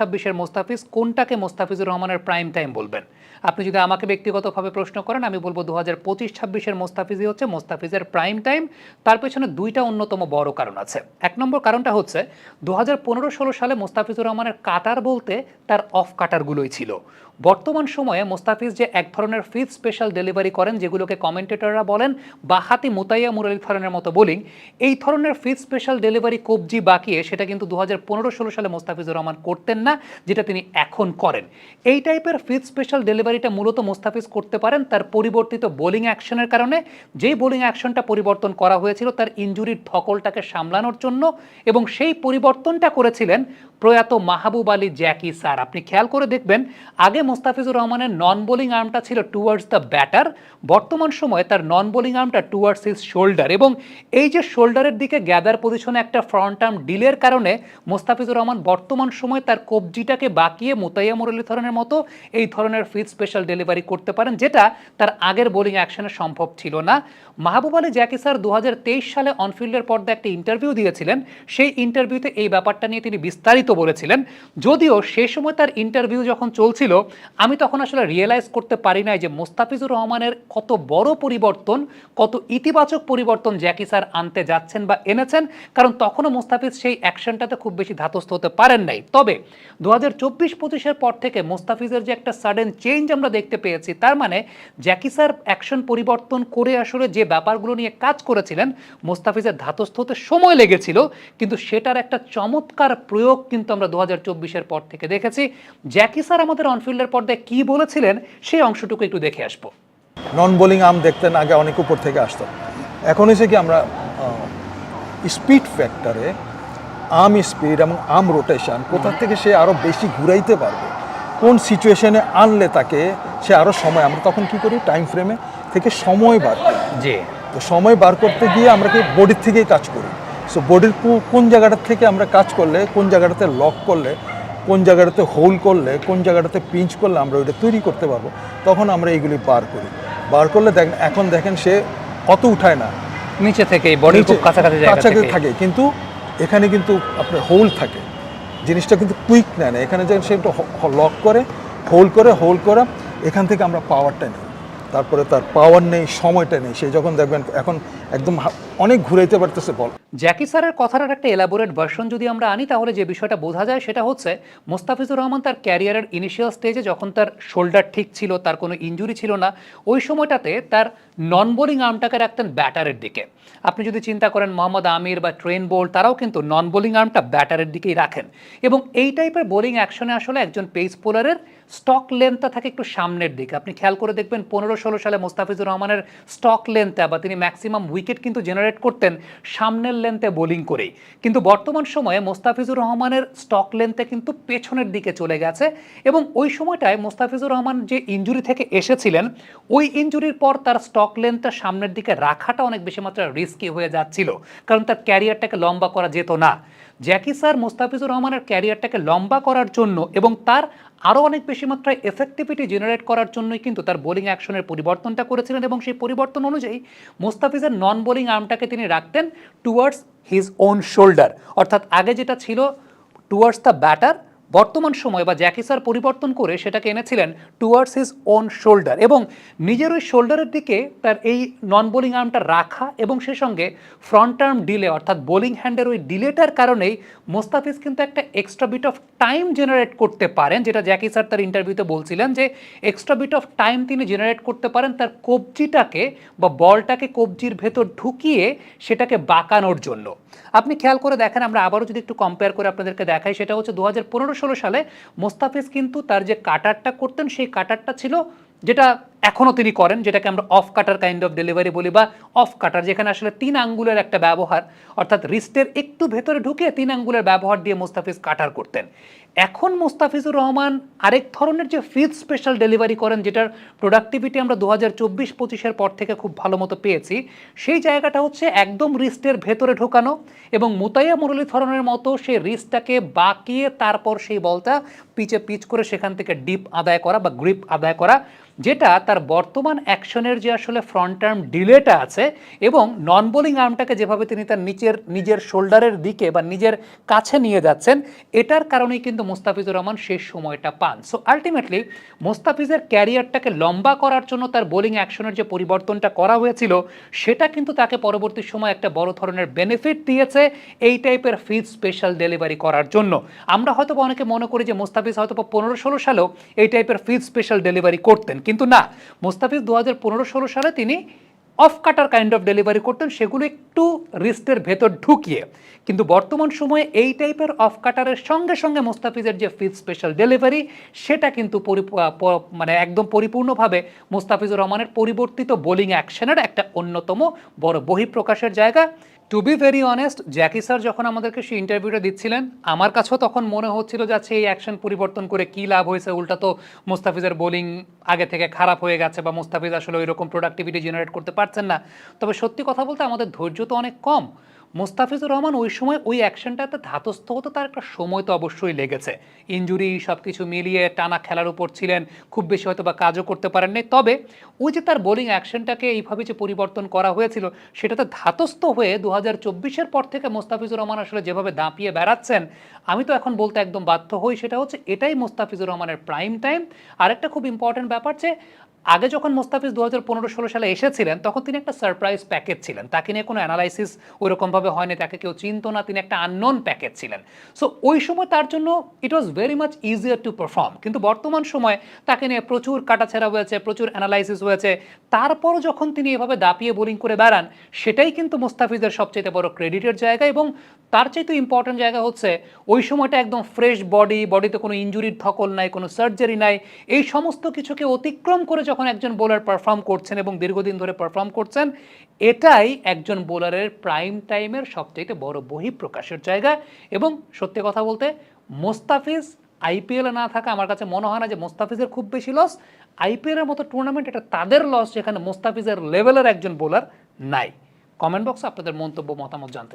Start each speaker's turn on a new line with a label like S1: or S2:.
S1: 26-এর মোস্তাফিজ কোনটাকে মোস্তাফিজুর রহমানের prime time বলবেন? আপনি যদি আমাকে ব্যক্তিগতভাবে প্রশ্ন করেন, আমি বলব 2025-26-এর মোস্তাফিজই হচ্ছে মোস্তাফিজের প্রাইম টাইম। তার পেছনে দুইটা অন্যতম বড় কারণ আছে। এক নম্বর কারণটা হচ্ছে 2015-16 সালে মোস্তাফিজুর রহমানের কাটার বলতে তার অফ কাটারগুলোই ছিল। বর্তমান সময়ে মোস্তাফিজ যে এক ধরনের ফিফথ স্পেশাল ডেলিভারি করেন, যেগুলোকে কমেন্টেটররা বলেন বাহাতি মুতাইয়া মুরালি ধরনের মতো বোলিং, এই ধরনের ফিফথ স্পেশাল ডেলিভারি কবজি বাকিয়ে সেটা কিন্তু 2015-16 সালে মোস্তাফিজুর রহমান করতেন না, যেটা তিনি এখন করেন। এই টাইপের ফিফথ স্পেশাল ডেলিভারিটা মূলত মোস্তাফিজ করতে পারেন তার পরিবর্তিত বোলিং অ্যাকশনের কারণে। যেই বোলিং অ্যাকশনটা পরিবর্তন করা হয়েছিল তার ইনজুরির ধকলটাকে সামলানোর জন্য, এবং সেই পরিবর্তনটা করেছিলেন প্রয়াত মাহবুব আলী জ্যাকি স্যার। আপনি খেয়াল করে দেখবেন, আগে মোস্তাফিজুর রহমানের নন বোলিং আর্মটা ছিল টুয়ার্ডস দ্য ব্যাটার, বর্তমান সময়ে তার নন বোলিং আর্মটা টুয়ার্ডস হিজ শোল্ডার, এবং এই যে শোল্ডারের দিকে গ্যাদার পজিশনে একটা ফ্রন্ট আর্ম ডিলের কারণে মোস্তাফিজুর রহমান বর্তমান সময়ে তার কবজিটাকে বাঁকিয়ে মুতাইয়া মুরলী ধরনের মতো এই ধরনের ফিফথ স্পেশাল ডেলিভারি করতে পারেন, যেটা তার আগের বোলিং অ্যাকশনে সম্ভব ছিল না। মাহবুব আলী জ্যাকি স্যার 2023 সালে অনফিল্ডের পর্দায় একটা ইন্টারভিউ দিয়েছিলেন। সেই ইন্টারভিউতে এই ব্যাপারটা নিয়ে তিনি বিস্তারিত বলেছিলেন। যদিও সেই সময় তার ইন্টারভিউ যখন চলছিল, আমি তখন আসলে রিয়েলাইজ করতে পারি নাই যে মোস্তাফিজুর রহমানের কত বড় পরিবর্তন, কত ইতিবাচক পরিবর্তন জ্যাকি স্যার আনতে যাচ্ছেন বা এনেছেন, কারণ তখনও মোস্তাফিজ সেই অ্যাকশনটাতে খুব বেশি ধাতস্থ হতে পারেন নাই। তবে 2024-25-এর পর থেকে মোস্তাফিজের যে একটা সাডেন চেঞ্জ আমরা দেখতে পেয়েছি, তার মানে জ্যাকি স্যার অ্যাকশন পরিবর্তন করে আসলে যে ব্যাপারগুলো নিয়ে কাজ করেছিলেন, মোস্তাফিজের ধাতস্থ হতে সময় লেগেছিল, কিন্তু সেটার একটা চমৎকার প্রয়োগ কিন্তু আমরা 2024-এর পর থেকে দেখেছি। জ্যাকি স্যার আমাদের অনফিল্ডের পর্দায় কি বলেছিলেন সেই অংশটুকু একটু দেখে আসবো।
S2: নন বোলিং আর্ম দেখতেন আগে অনেক উপর থেকে আসতো, এখন এসে কি আমরা স্পিড ফ্যাক্টরে আর্ম স্পিড এবং আর্ম রোটেশন কোথা থেকে সে আরও বেশি ঘুরাইতে পারবে, কোন সিচুয়েশনে আনলে তাকে সে আরও সময়, আমরা তখন কি করি টাইম ফ্রেমে থেকে সময় বার করি।
S1: জি,
S2: তো সময় বার করতে গিয়ে আমরা কি বডির থেকেই কাজ করি। সো বডির কোন জায়গাটার থেকে আমরা কাজ করলে, কোন জায়গাটাতে লক করলে, কোন জায়গাটাতে হোল্ড করলে, কোন জায়গাটাতে পিঞ্চ করলে আমরা ওইটা তৈরি করতে পারবো, তখন আমরা এইগুলি বার করি। বার করলে দেখেন, এখন দেখেন সে অত উঠায় না,
S1: নিচে থেকে বডির খুব কাছাকাছি
S2: থাকে, কিন্তু এখানে কিন্তু আপনার হোল্ড থাকে, জিনিসটা কিন্তু কুইক নেয় না। এখানে যখন সে একটু লক করে হোল্ড করা, এখান থেকে আমরা পাওয়ারটা নিই, তারপরে তার পাওয়ার নেই, সময়টা নেই, সে যখন দেখবেন এখন একদম অনেক ঘুরাইতে পারতেছে বল।
S1: জ্যাকি স্যারের কথাটার একটা এলাবোরেট ভার্সন যদি আমরা আনি, তাহলে যে বিষয়টা বোঝা যায় সেটা হচ্ছে মোস্তাফিজুর রহমান তার ক্যারিয়ারের ইনিশিয়াল স্টেজে যখন তার শোল্ডার ঠিক ছিল, তার কোনো ইনজুরি ছিল না, ওই সময়টাতে তার নন বোলিং আর্মটাকে রাখতেন ব্যাটারের দিকে। আপনি যদি চিন্তা করেন মোহাম্মদ আমির বা ট্রেন বোল্ট, তারাও কিন্তু নন বোলিং আর্মটা ব্যাটারের দিকেই রাখেন, এবং এই টাইপের বোলিং অ্যাকশনে আসলে একজন পেস বোলারের স্টক লেন্থটা থাকে একটু সামনের দিকে। আপনি খেয়াল করে দেখবেন 15-16 সালে মোস্তাফিজুর রহমানের স্টক লেন্থটা বা তিনি ম্যাক্সিমাম উইকেট কিন্তু জেনারেট করতেন সামনের লেন্থে বোলিং করেই, কিন্তু বর্তমান সময়ে মোস্তাফিজুর রহমানের স্টক লেন্থে কিন্তু পেছনের দিকে চলে গেছে। এবং ওই সময়টায় মোস্তাফিজুর রহমান যে ইনজুরি থেকে এসেছিলেন, ওই ইনজুরির পর তার স্টক লেন্থটা সামনের দিকে রাখাটা অনেক বেশি মাত্রায় রিস্কি হয়ে যাচ্ছিল, কারণ তার ক্যারিয়ারটাকে লম্বা করা যেত না। জ্যাকি স্যার মোস্তাফিজুর রহমানের ক্যারিয়ারটাকে লম্বা করার জন্য এবং তার আরও অনেক বেশি মাত্রায় এফেক্টিভিটি জেনারেট করার জন্যই কিন্তু তার বোলিং অ্যাকশনের পরিবর্তনটা করেছিলেন, এবং সেই পরিবর্তন অনুযায়ী মোস্তাফিজের নন বোলিং আর্মটাকে তিনি রাখতেন টুয়ার্ডস হিজ ওন শোল্ডার, অর্থাৎ আগে যেটা ছিল টুয়ার্ডস দ্য ব্যাটার, বর্তমান সময় বা জ্যাকি স্যার পরিবর্তন করে সেটাকে এনেছিলেন টুয়ার্ডস হিজ ওন শোল্ডার, এবং নিজের ওই শোল্ডারের দিকে তার এই নন বোলিং আর্মটা রাখা, এবং সেই সঙ্গে ফ্রন্ট আর্ম ডিলে অর্থাৎ বোলিং হ্যান্ডের ওই ডিলেটার কারণেই মোস্তাফিজ কিন্তু একটা extra bit of time generate করতে পারেন, যেটা জ্যাকি স্যার তার ইন্টারভিউতে বলছিলেন যে এক্সট্রা বিট অফ টাইম তিনি জেনারেট করতে পারেন তার কবজিটাকে বা বলটাকে কবজির ভেতর ঢুকিয়ে সেটাকে বাঁকানোর জন্য। আপনি খেয়াল করে দেখেন, আমরা আবারও যদি একটু কম্পেয়ার করে আপনাদেরকে দেখাই, সেটা হচ্ছে 2015-16 সালে মোস্তাফিজ কিন্তু তার যে কাটারটা করতেন, সেই কাটারটা ছিল যেটা এখনও তিনি করেন, যেটাকে আমরা of cutter kind of delivery বলি, বা অফ কাটার, যেখানে আসলে 3 আঙ্গুলের একটা ব্যবহার, অর্থাৎ রিস্টের একটু ভেতরে ঢুকে 3 আঙ্গুলের ব্যবহার দিয়ে মোস্তাফিজ কাটার করতেন। এখন মোস্তাফিজুর রহমান আরেক ধরনের যে ফিফথ স্পেশাল ডেলিভারি করেন, যেটার প্রোডাক্টিভিটি আমরা 2024-25-এর পর থেকে খুব ভালো মতো পেয়েছি, সেই জায়গাটা হচ্ছে একদম রিস্টের ভেতরে ঢোকানো, এবং মুতাইয়া মুরলী ধরনের মতো সেই রিস্টটাকে বাঁকিয়ে তারপর সেই বলটা পিচে পিচ করে সেখান থেকে ডিপ আদায় করা বা গ্রিপ আদায় করা। যেটা তার বর্তমান অ্যাকশনের যে আসলে ফ্রন্ট আর্ম ডিলেটা আছে এবং নন বোলিং আর্মটাকে যেভাবে তিনি তার নিজের শোল্ডারের দিকে বা নিজের কাছে নিয়ে যাচ্ছেন, এটার কারণেই কিন্তু মোস্তাফিজুর রহমান শেষ সময়টা পান। সো আলটিমেটলি মোস্তাফিজের ক্যারিয়ারটাকে লম্বা করার জন্য তার বোলিং অ্যাকশনের যে পরিবর্তনটা করা হয়েছিল সেটা কিন্তু তাকে পরবর্তী সময় একটা বড় ধরনের বেনিফিট দিয়েছে এই টাইপের ফিজ স্পেশাল ডেলিভারি করার জন্য। আমরা হয়তো অনেকে মনে করি যে মোস্তাফিজ হয়তো 15-16 সালেও এই টাইপের ফিজ স্পেশাল ডেলিভারি করতেন, কিন্তু না, মোস্তাফিজ 2015-16 সালে তিনি of cutter kind of delivery করতেন, সেগুলো একটু রিস্টের ভেতর ঢুকিয়ে। কিন্তু বর্তমান সময়ে এই টাইপের অফ কাটারের সঙ্গে সঙ্গে মোস্তাফিজের যে ফিজ স্পেশাল ডেলিভারি সেটা কিন্তু মানে একদম পরিপূর্ণভাবে মোস্তাফিজুর রহমানের পরিবর্তিত বোলিং অ্যাকশনের একটা অন্যতম বড় বহিঃপ্রকাশের জায়গা। To be very honest, Jackie sir যখন আমাদেরকে সেই ইন্টারভিউটা দিচ্ছিলেন, আমার কাছেও তখন মনে হচ্ছিল যে আচ্ছা এই অ্যাকশন পরিবর্তন করে কী লাভ হয়েছে, উল্টা তো মোস্তাফিজের বোলিং আগে থেকে খারাপ হয়ে গেছে বা মোস্তাফিজ আসলে ওই রকম প্রোডাক্টিভিটি জেনারেট করতে পারছেন না। তবে সত্যি কথা বলতে আমাদের ধৈর্য তো অনেক কম। মোস্তাফিজুর রহমান ওই সময় ওই অ্যাকশনটাতে ধাতস্থ হতো, তার একটা সময় তো অবশ্যই লেগেছে, ইনজুরি সব কিছু মিলিয়ে টানা খেলার উপর ছিলেন, খুব বেশি হয়তো বা কাজও করতে পারেননি। তবে ওই যে তার বোলিং অ্যাকশনটাকে এইভাবে যে পরিবর্তন করা হয়েছিল সেটাতে ধাতস্থ হয়ে 2024-এর পর থেকে মোস্তাফিজুর রহমান আসলে যেভাবে দাপিয়ে বেড়াচ্ছেন, আমি তো এখন বলতে একদম বাধ্য হই সেটা হচ্ছে এটাই মোস্তাফিজুর রহমানের প্রাইম টাইম। আরেকটা খুব ইম্পর্টেন্ট ব্যাপার যে আগে যখন মোস্তাফিজ 2015-16 সালে এসেছিলেন তখন তিনি একটা সারপ্রাইজ প্যাকেজ ছিলেন, তাকে নিয়ে কোনো অ্যানালাইসিস ওইরকমভাবে হয়নি, তাকে কেউ চিনতো না, তিনি একটা আননোন প্যাকেজ ছিলেন। সো ওই সময় তার জন্য it was very much easier to perform. কিন্তু বর্তমান সময় তাকে নিয়ে প্রচুর কাটাছেড়া হয়েছে, প্রচুর অ্যানালাইসিস হয়েছে, তারপরও যখন তিনি এভাবে দাপিয়ে বোলিং করে বেড়ান সেটাই কিন্তু মোস্তাফিজের সবচেয়ে বড় ক্রেডিটের জায়গা। এবং তার চাইতে ইম্পর্টেন্ট জায়গা হচ্ছে ওই সময়টা একদম ফ্রেশ বডিতে কোনো ইনজুরির ধকল নাই, কোনো সার্জারি নাই, এই সমস্ত কিছুকে অতিক্রম করে যখন একজন বোলার পারফর্ম করছেন এবং দীর্ঘদিন ধরে পারফর্ম করছেন, এটাই একজন বোলারের প্রাইম টাইমের সবচেয়ে বড় বহিঃপ্রকাশের জায়গা। এবং সত্যি কথা বলতে মোস্তাফিজ আইপিএলে না থাকা আমার কাছে মনে হয় না যে মোস্তাফিজের খুব বেশি লস। আইপিএলের মতো টুর্নামেন্ট এটা তাদের লস যেখানে মোস্তাফিজের লেভেলের একজন বোলার নাই। কমেন্ট বক্সে আপনাদের মন্তব্য মতামত জানতে চাই।